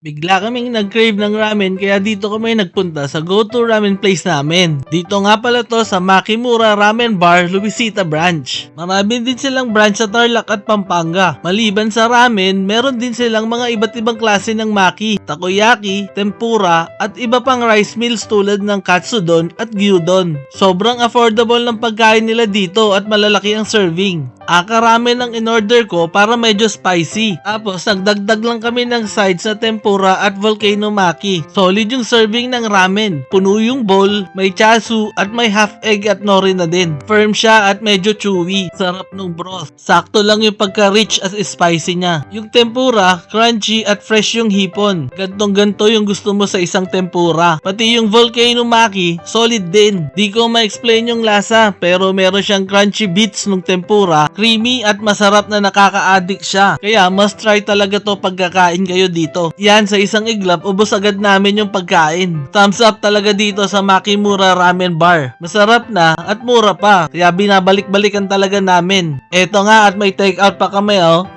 Bigla kaming nag-crave ng ramen kaya dito kami nagpunta sa go-to ramen place namin. Dito nga pala to sa Makimura Ramen Bar, Luisita Branch. Marami din silang branch sa Tarlac at Pampanga. Maliban sa ramen, meron din silang mga iba't ibang klase ng maki, takoyaki, tempura, at iba pang rice meals tulad ng katsudon at gyudon. Sobrang affordable ng pagkain nila dito at malalaki ang serving. Aka ramen ang in-order ko para medyo spicy. Tapos nagdagdag lang kami ng sides na tempura at volcano maki. Solid yung serving ng ramen. Puno yung bowl, may chasu at may half egg at nori na din. Firm siya at medyo chewy. Sarap ng broth. Sakto lang yung pagka-rich at spicy niya. Yung tempura, crunchy at fresh yung hipon. Gantong ganto yung gusto mo sa isang tempura. Pati yung volcano maki, solid din. Di ko ma-explain yung lasa pero meron siyang crunchy bits ng tempura, creamy at masarap na nakaka-addict siya. Kaya must try talaga to pagkakain kayo dito. Yan, sa isang iglap, ubos agad namin yung pagkain. Thumbs up talaga dito sa Makimura Ramen Bar. Masarap na at mura pa. Kaya binabalik-balikan talaga namin. Eto nga at may take out pa kami oh.